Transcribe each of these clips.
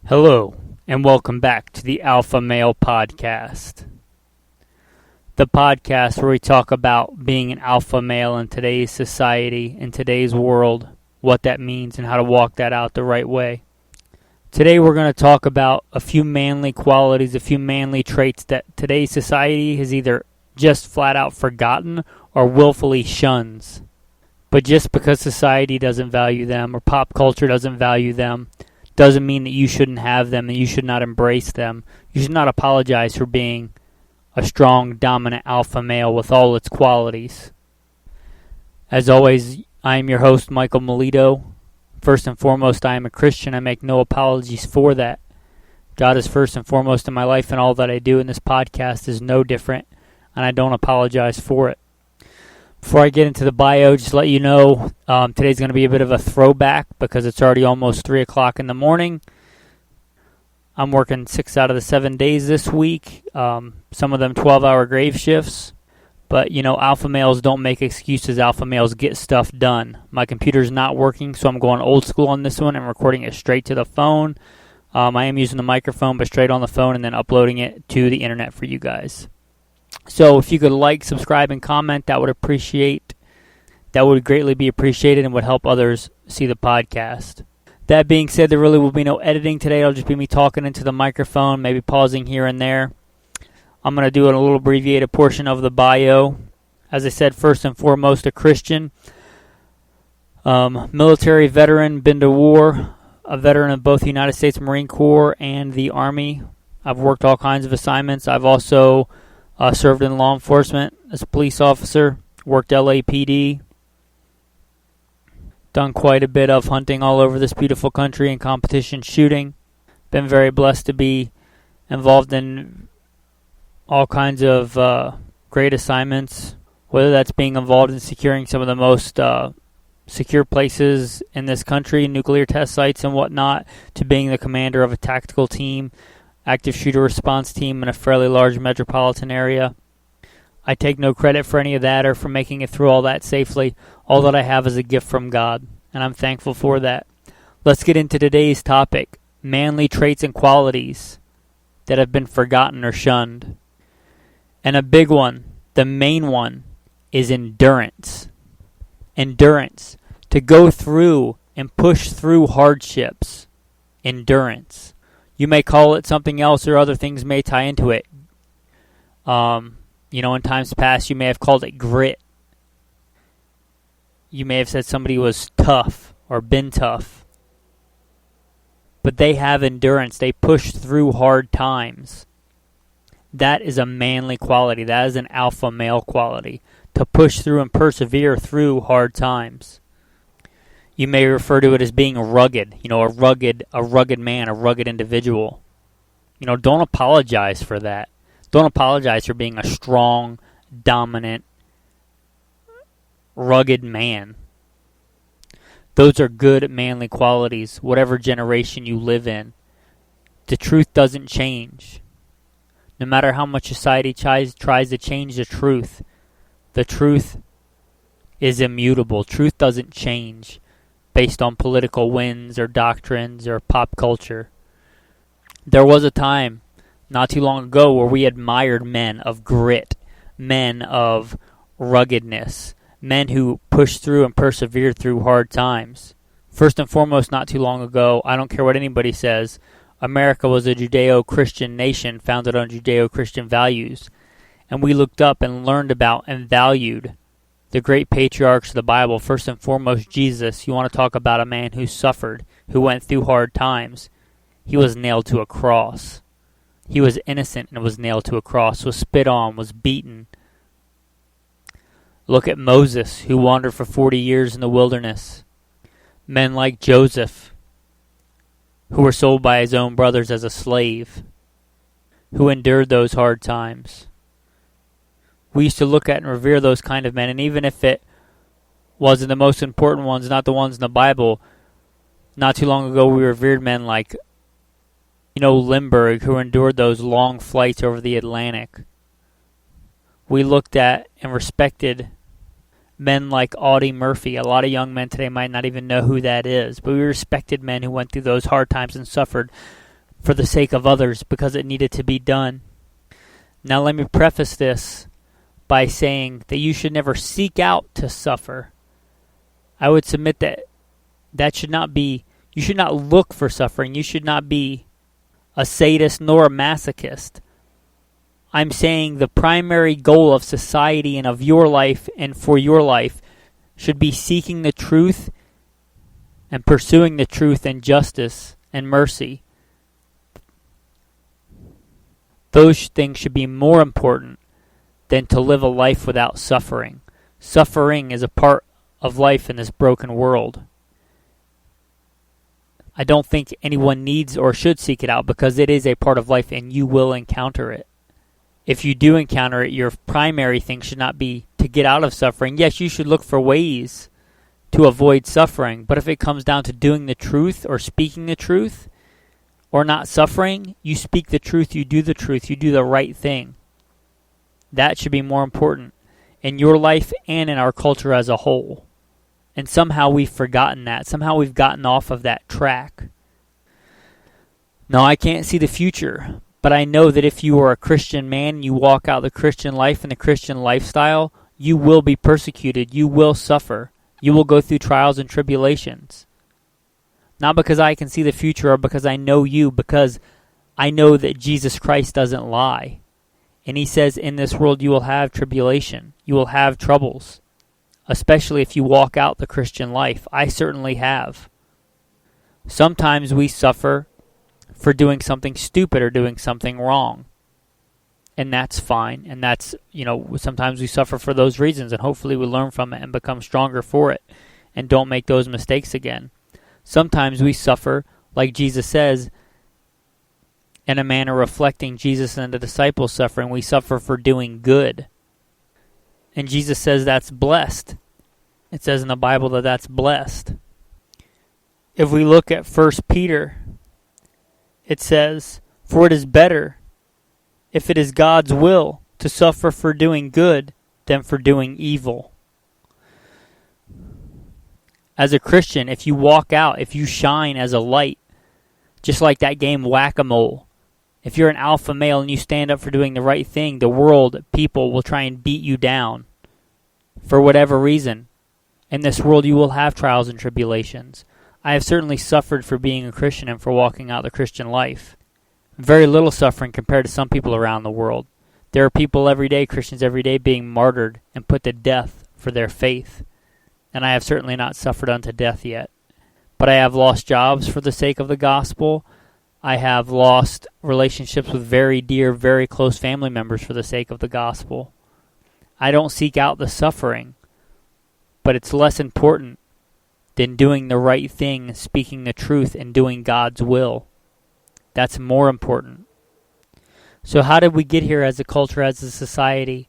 Hello, and welcome back to the Alpha Male Podcast. The podcast where we talk about being an alpha male in today's society, in today's world, what that means, and how to walk that out the right way. Today we're going to talk about a few manly qualities, a few manly traits that today's society has either just flat out forgotten or willfully shuns. But just because society doesn't value them or pop culture doesn't value them, doesn't mean that you shouldn't have them, that you should not embrace them. You should not apologize for being a strong, dominant alpha male with all its qualities. As always, I am your host, Michael Melito. First and foremost, I am a Christian. I make no apologies for that. God is first and foremost in my life, and all that I do in this podcast is no different, and I don't apologize for it. Before I get into the bio, just let you know, today's going to be a bit of a throwback because it's already almost 3 o'clock in the morning. I'm working 6 out of the 7 days this week, some of them 12-hour grave shifts. But, alpha males don't make excuses. Alpha males get stuff done. My computer's not working, so I'm going old school on this one and recording it straight to the phone. I am using the microphone, but straight on the phone and then uploading it to the internet for you guys. So if you could like, subscribe, and comment, that would greatly be appreciated and would help others see the podcast. That being said, there really will be no editing today. It'll just be me talking into the microphone, maybe pausing here and there. I'm going to do a little abbreviated portion of the bio. As I said, first and foremost, a Christian. Military veteran, been to war, a veteran of both the United States Marine Corps and the Army. I've worked all kinds of assignments. I've also served in law enforcement as a police officer, worked LAPD, done quite a bit of hunting all over this beautiful country and competition shooting. Been very blessed to be involved in all kinds of great assignments, whether that's being involved in securing some of the most secure places in this country, nuclear test sites and whatnot, to being the commander of a tactical team, active shooter response team in a fairly large metropolitan area. I take no credit for any of that or for making it through all that safely. All that I have is a gift from God, and I'm thankful for that. Let's get into today's topic, manly traits and qualities that have been forgotten or shunned. And a big one, the main one, is endurance. Endurance. To go through and push through hardships. Endurance. You may call it something else, or other things may tie into it. In times past, you may have called it grit. You may have said somebody was tough or been tough. But they have endurance. They push through hard times. That is a manly quality. That is an alpha male quality. To push through and persevere through hard times. You may refer to it as being rugged, a rugged man, a rugged individual. Don't apologize for that. Don't apologize for being a strong, dominant, rugged man. Those are good manly qualities, whatever generation you live in. The truth doesn't change. No matter how much society tries to change the truth is immutable. Truth doesn't change based on political winds or doctrines or pop culture. There was a time not too long ago where we admired men of grit, men of ruggedness, men who pushed through and persevered through hard times. First and foremost, not too long ago, I don't care what anybody says, America was a Judeo-Christian nation founded on Judeo-Christian values, and we looked up and learned about and valued the great patriarchs of the Bible. First and foremost, Jesus. You want to talk about a man who suffered, who went through hard times. He was nailed to a cross. He was innocent and was nailed to a cross, was spit on, was beaten. Look at Moses, who wandered for 40 years in the wilderness. Men like Joseph, who were sold by his own brothers as a slave, who endured those hard times. We used to look at and revere those kind of men, and even if it wasn't the most important ones, not the ones in the Bible, not too long ago we revered men like, Lindbergh, who endured those long flights over the Atlantic. We looked at and respected men like Audie Murphy. A lot of young men today might not even know who that is, but we respected men who went through those hard times and suffered for the sake of others because it needed to be done. Now let me preface this by saying that you should never seek out to suffer. I would submit that should not be, you should not look for suffering. You should not be a sadist nor a masochist. I'm saying the primary goal of society and of your life and for your life should be seeking the truth and pursuing the truth and justice and mercy. Those things should be more important than to live a life without suffering. Suffering is a part of life in this broken world. I don't think anyone needs or should seek it out because it is a part of life and you will encounter it. If you do encounter it, your primary thing should not be to get out of suffering. Yes, you should look for ways to avoid suffering, but if it comes down to doing the truth or speaking the truth or not suffering, you speak the truth, you do the right thing. That should be more important in your life and in our culture as a whole. And somehow we've forgotten that. Somehow we've gotten off of that track. Now, I can't see the future, but I know that if you are a Christian man and you walk out the Christian life and the Christian lifestyle, you will be persecuted. You will suffer. You will go through trials and tribulations. Not because I can see the future or because I know you, because I know that Jesus Christ doesn't lie. And he says, in this world you will have tribulation. You will have troubles. Especially if you walk out the Christian life. I certainly have. Sometimes we suffer for doing something stupid or doing something wrong. And that's fine. And that's, sometimes we suffer for those reasons. And hopefully we learn from it and become stronger for it. And don't make those mistakes again. Sometimes we suffer, like Jesus says, in a manner reflecting Jesus and the disciples' suffering. We suffer for doing good. And Jesus says that's blessed. It says in the Bible that that's blessed. If we look at 1 Peter, it says, "For it is better, if it is God's will, to suffer for doing good than for doing evil." As a Christian, if you walk out, if you shine as a light, just like that game Whack-A-Mole, if you're an alpha male and you stand up for doing the right thing, the world, people will try and beat you down for whatever reason. In this world, you will have trials and tribulations. I have certainly suffered for being a Christian and for walking out the Christian life. Very little suffering compared to some people around the world. There are people every day, Christians every day, being martyred and put to death for their faith. And I have certainly not suffered unto death yet. But I have lost jobs for the sake of the gospel. I have lost relationships with very dear, very close family members for the sake of the gospel. I don't seek out the suffering, but it's less important than doing the right thing, speaking the truth, and doing God's will. That's more important. So how did we get here as a culture, as a society,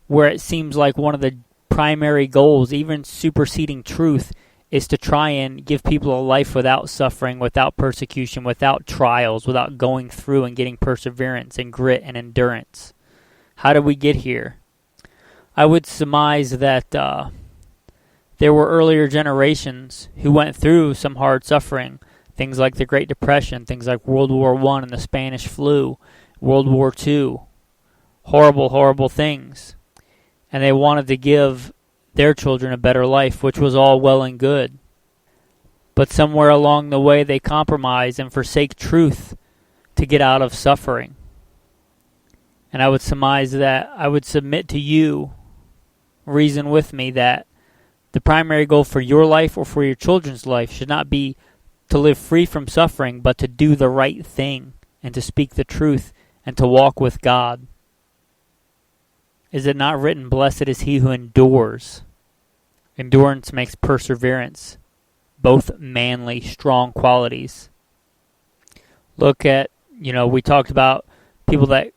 where it seems like one of the primary goals, even superseding truth, is to try and give people a life without suffering, without persecution, without trials, without going through and getting perseverance and grit and endurance? How did we get here? I would surmise that there were earlier generations who went through some hard suffering, things like the Great Depression, things like World War I and the Spanish flu, World War II, horrible, horrible things. And they wanted to give their children a better life, which was all well and good. But somewhere along the way they compromise and forsake truth to get out of suffering. And I would surmise that, I would submit to you, reason with me, that the primary goal for your life or for your children's life should not be to live free from suffering, but to do the right thing and to speak the truth and to walk with God. Is it not written, "Blessed is he who endures"? Endurance makes perseverance, both manly, strong qualities. Look at, we talked about people that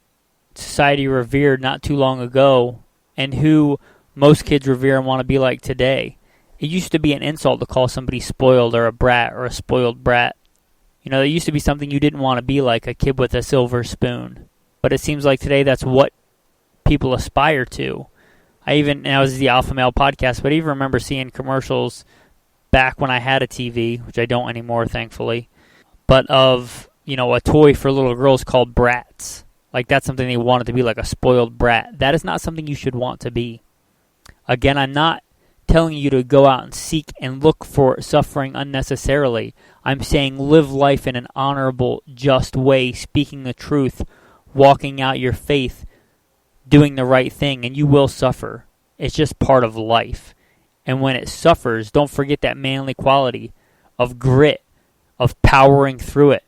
society revered not too long ago and who most kids revere and want to be like today. It used to be an insult to call somebody spoiled or a brat or a spoiled brat. It used to be something you didn't want to be, like a kid with a silver spoon. But it seems like today that's what people aspire to. Now this is the Alpha Male podcast, but I even remember seeing commercials back when I had a TV, which I don't anymore, thankfully, but of a toy for little girls called Bratz. Like that's something they wanted to be, like a spoiled brat. That is not something you should want to be. Again, I'm not telling you to go out and seek and look for suffering unnecessarily. I'm saying live life in an honorable, just way, speaking the truth, walking out your faith, doing the right thing, and you will suffer. It's just part of life. And when it suffers, don't forget that manly quality of grit, of powering through it.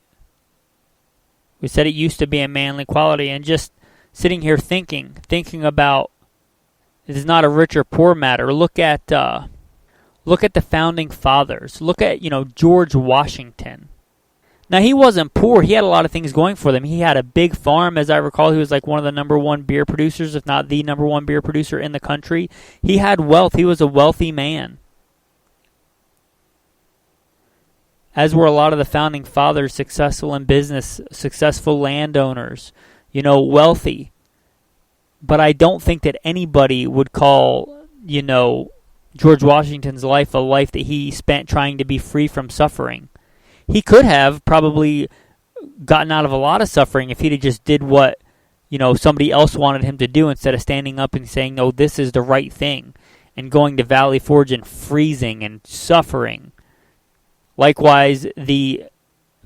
We said it used to be a manly quality, and just sitting here thinking about it is not a rich or poor matter. Look at the founding fathers. Look at, George Washington. Now, he wasn't poor. He had a lot of things going for them. He had a big farm. As I recall, he was like one of the number one beer producers, if not the number one beer producer in the country. He had wealth. He was a wealthy man. As were a lot of the founding fathers, successful in business, successful landowners, wealthy. But I don't think that anybody would call, George Washington's life a life that he spent trying to be free from suffering. He could have probably gotten out of a lot of suffering if he'd just did what, somebody else wanted him to do instead of standing up and saying, no, this is the right thing, and going to Valley Forge and freezing and suffering. Likewise, the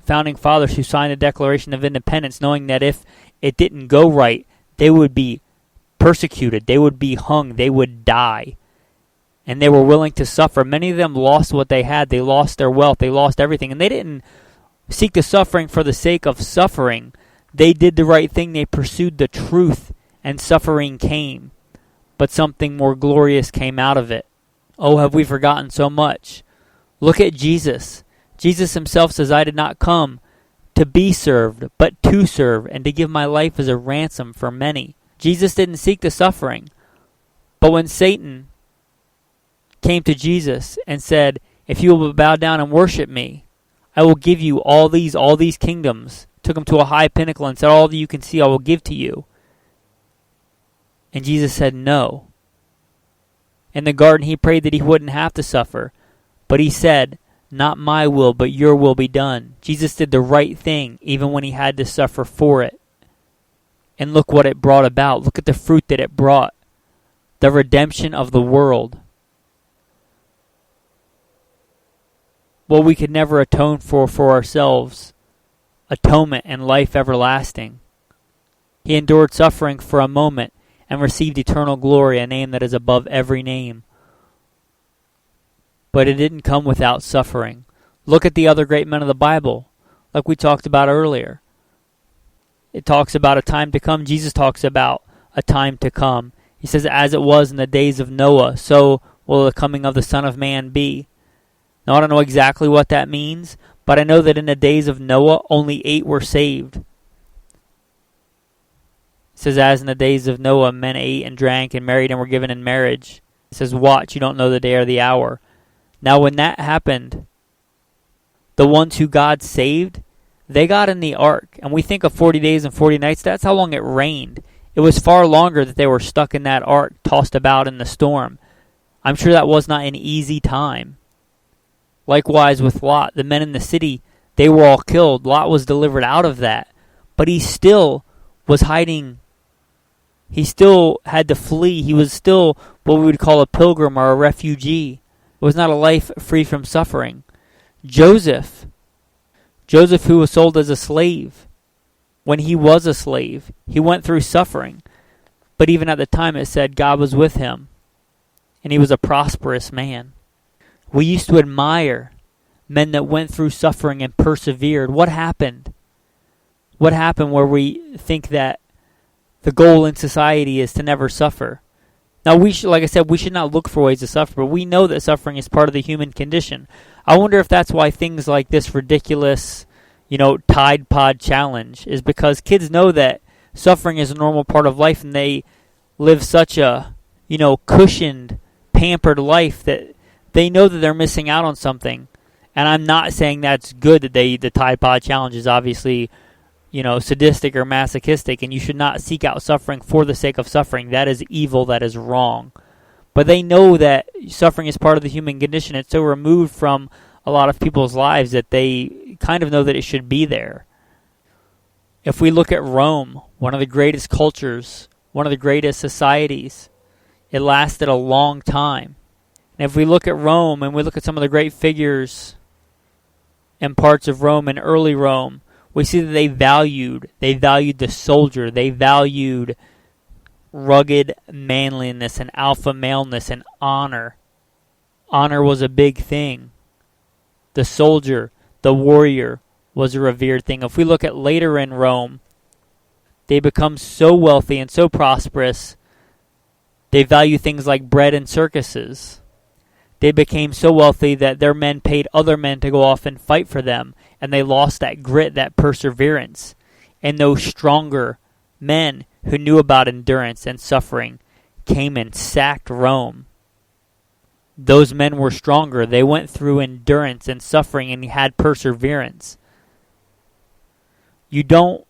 founding fathers who signed the Declaration of Independence, knowing that if it didn't go right, they would be persecuted, they would be hung, they would die. And they were willing to suffer. Many of them lost what they had. They lost their wealth. They lost everything. And they didn't seek the suffering for the sake of suffering. They did the right thing. They pursued the truth, and suffering came. But something more glorious came out of it. Oh, have we forgotten so much? Look at Jesus. Jesus himself says, I did not come to be served, but to serve, and to give my life as a ransom for many. Jesus didn't seek the suffering. But when Satan came to Jesus and said, if you will bow down and worship me, I will give you all these kingdoms. Took him to a high pinnacle and said, all that you can see I will give to you. And Jesus said no. In the garden he prayed that he wouldn't have to suffer. But he said, not my will, but your will be done. Jesus did the right thing even when he had to suffer for it. And look what it brought about. Look at the fruit that it brought. The redemption of the world. What we could never atone for ourselves. Atonement and life everlasting. He endured suffering for a moment and received eternal glory, a name that is above every name. But it didn't come without suffering. Look at the other great men of the Bible, like we talked about earlier. It talks about a time to come. Jesus talks about a time to come. He says, as it was in the days of Noah, so will the coming of the Son of Man be. Now, I don't know exactly what that means, but I know that in the days of Noah, only 8 were saved. It says, as in the days of Noah, men ate and drank and married and were given in marriage. It says, watch, you don't know the day or the hour. Now, when that happened, the ones who God saved, they got in the ark. And we think of 40 days and 40 nights. That's how long it rained. It was far longer that they were stuck in that ark, tossed about in the storm. I'm sure that was not an easy time. Likewise with Lot, the men in the city, they were all killed. Lot was delivered out of that. But he still was hiding. He still had to flee. He was still what we would call a pilgrim or a refugee. It was not a life free from suffering. Joseph, who was sold as a slave, when he was a slave, he went through suffering. But even at the time it said God was with him, and he was a prosperous man. We used to admire men that went through suffering and persevered. What happened? What happened where we think that the goal in society is to never suffer? Now, like I said, we should not look for ways to suffer, but we know that suffering is part of the human condition. I wonder if that's why things like this ridiculous, Tide Pod challenge is because kids know that suffering is a normal part of life, and they live such a, cushioned, pampered life that they know that they're missing out on something. And I'm not saying that's good that the Tide Pod challenge is obviously, sadistic or masochistic, and you should not seek out suffering for the sake of suffering. That is evil. That is wrong. But they know that suffering is part of the human condition. It's so removed from a lot of people's lives that they kind of know that it should be there. If we look at Rome, one of the greatest cultures, one of the greatest societies, it lasted a long time. And if we look at Rome and we look at some of the great figures and parts of Rome and early Rome, we see that they valued the soldier. They valued rugged manliness and alpha maleness and honor. Honor was a big thing. The soldier, the warrior, was a revered thing. If we look at later in Rome, they become so wealthy and so prosperous, they value things like bread and circuses. They became so wealthy that their men paid other men to go off and fight for them, and they lost that grit, that perseverance. And those stronger men who knew about endurance and suffering came and sacked Rome. Those men were stronger. They went through endurance and suffering and had perseverance. You don't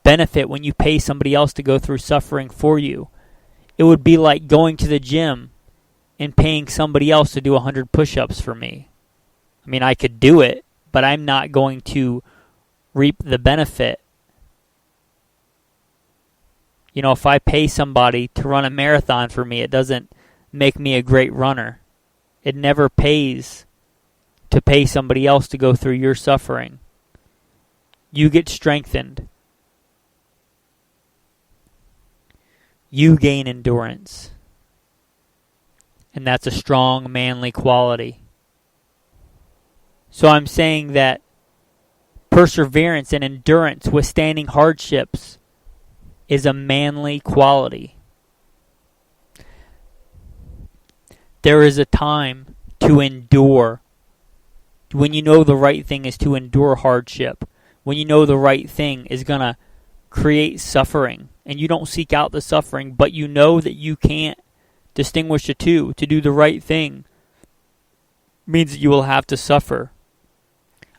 benefit when you pay somebody else to go through suffering for you. It would be like going to the gym and paying somebody else to do 100 push-ups for me. I mean, I could do it, but I'm not going to reap the benefit. You know, if I pay somebody to run a marathon for me, it doesn't make me a great runner. It never pays to pay somebody else to go through your suffering. You get strengthened. You gain endurance. And that's a strong, manly quality. So I'm saying that perseverance and endurance, withstanding hardships, is a manly quality. There is a time to endure. When you know the right thing is to endure hardship. When you know the right thing is going to create suffering. And you don't seek out the suffering, but you know that you can't distinguish the two. To do the right thing means that you will have to suffer.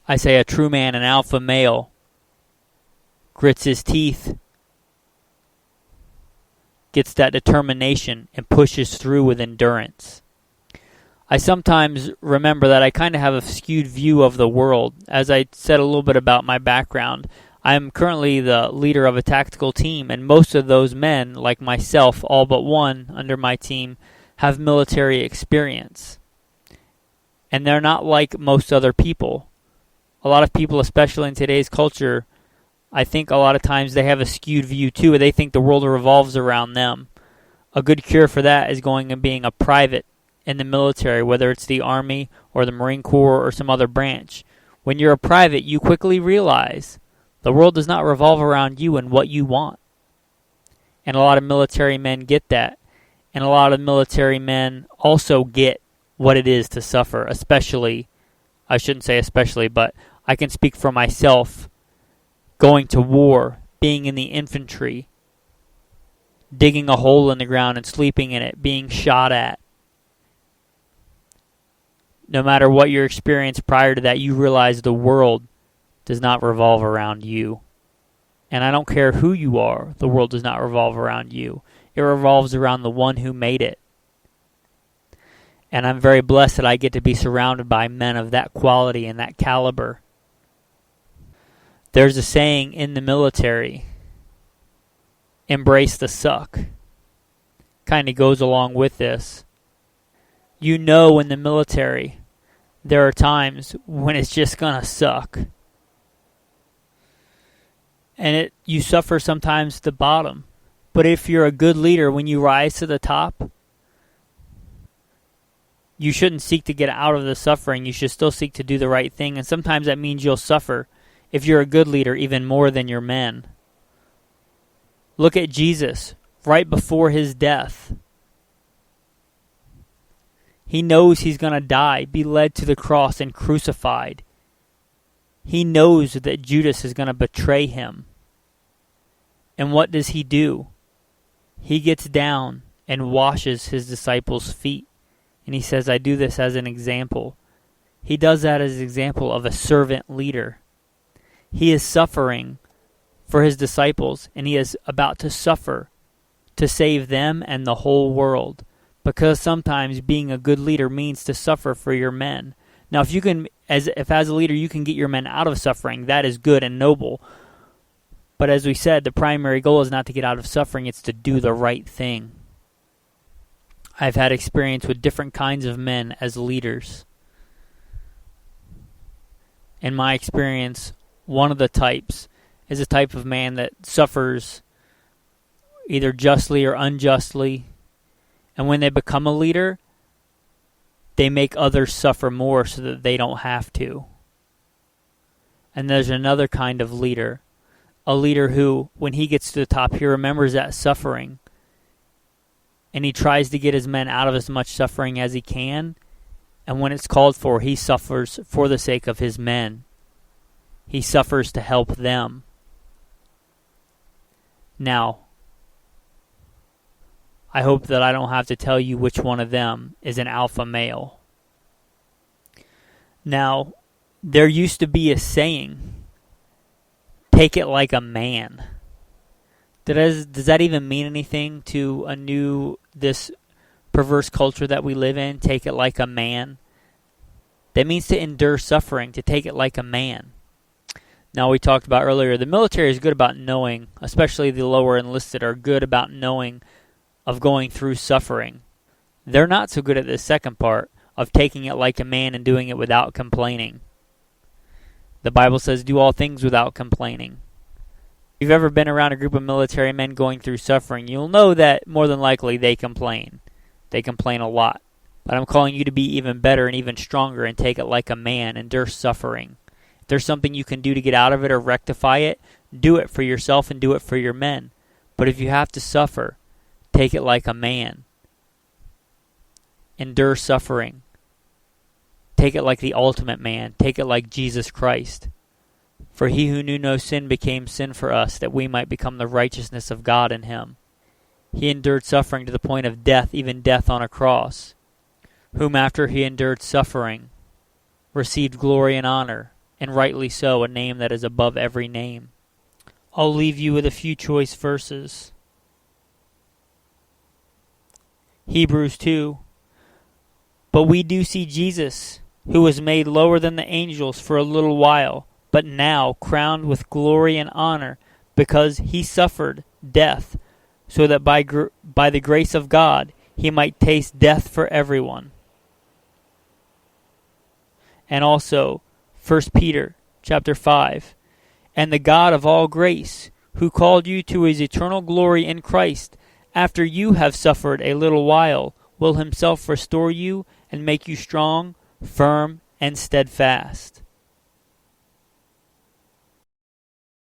I say a true man, an alpha male, grits his teeth, gets that determination, and pushes through with endurance. I sometimes remember that I kind of have a skewed view of the world. As I said a little bit about my background, I am currently the leader of a tactical team, and most of those men, like myself, all but one under my team, have military experience. And they're not like most other people. A lot of people, especially in today's culture, I think a lot of times they have a skewed view too. They think the world revolves around them. A good cure for that is going and being a private in the military, whether it's the Army or the Marine Corps or some other branch. When you're a private, you quickly realize the world does not revolve around you and what you want. And a lot of military men get that. And a lot of military men also get what it is to suffer, especially, I shouldn't say especially, but I can speak for myself, going to war, being in the infantry, digging a hole in the ground and sleeping in it, being shot at. No matter what your experience prior to that, you realize the world does not revolve around you. And I don't care who you are, the world does not revolve around you. It revolves around the one who made it. And I'm very blessed that I get to be surrounded by men of that quality and that caliber. There's a saying in the military, embrace the suck. Kind of goes along with this. You know, in the military, there are times when it's just going to suck. And you suffer sometimes at the bottom. But if you're a good leader, when you rise to the top, you shouldn't seek to get out of the suffering. You should still seek to do the right thing. And sometimes that means you'll suffer, if you're a good leader, even more than your men. Look at Jesus right before his death. He knows he's going to die, be led to the cross and crucified. He knows that Judas is going to betray him. And what does he do? He gets down and washes his disciples' feet. And he says, I do this as an example. He does that as an example of a servant leader. He is suffering for his disciples, and he is about to suffer to save them and the whole world. Because sometimes being a good leader means to suffer for your men. Now, if you can if as a leader you can get your men out of suffering, that is good and noble. But as we said, the primary goal is not to get out of suffering, it's to do the right thing. I've had experience with different kinds of men as leaders. In my experience, one of the types is a type of man that suffers either justly or unjustly. And when they become a leader, they make others suffer more so that they don't have to. And there's another kind of leader, a leader who, when he gets to the top, he remembers that suffering. And he tries to get his men out of as much suffering as he can. And when it's called for, he suffers for the sake of his men. He suffers to help them. Now, I hope that I don't have to tell you which one of them is an alpha male. Now, there used to be a saying, take it like a man. Does that even mean anything to this perverse culture that we live in? Take it like a man. That means to endure suffering, to take it like a man. Now, we talked about earlier, the military is good about knowing, especially the lower enlisted are good about knowing of going through suffering. They're not so good at the second part of taking it like a man and doing it without complaining. The Bible says, do all things without complaining. If you've ever been around a group of military men going through suffering, you'll know that more than likely they complain. They complain a lot. But I'm calling you to be even better and even stronger and take it like a man, endure suffering. If there's something you can do to get out of it or rectify it, do it for yourself and do it for your men. But if you have to suffer, take it like a man. Endure suffering. Take it like the ultimate man. Take it like Jesus Christ. For he who knew no sin became sin for us, that we might become the righteousness of God in him. He endured suffering to the point of death, even death on a cross, whom after he endured suffering, received glory and honor, and rightly so, a name that is above every name. I'll leave you with a few choice verses. Hebrews 2. But we do see Jesus, who was made lower than the angels for a little while, but now crowned with glory and honor, because he suffered death, so that by the grace of God he might taste death for everyone. And also 1 Peter chapter 5. And the God of all grace, who called you to his eternal glory in Christ, after you have suffered a little while, will himself restore you and make you strong, firm, and steadfast.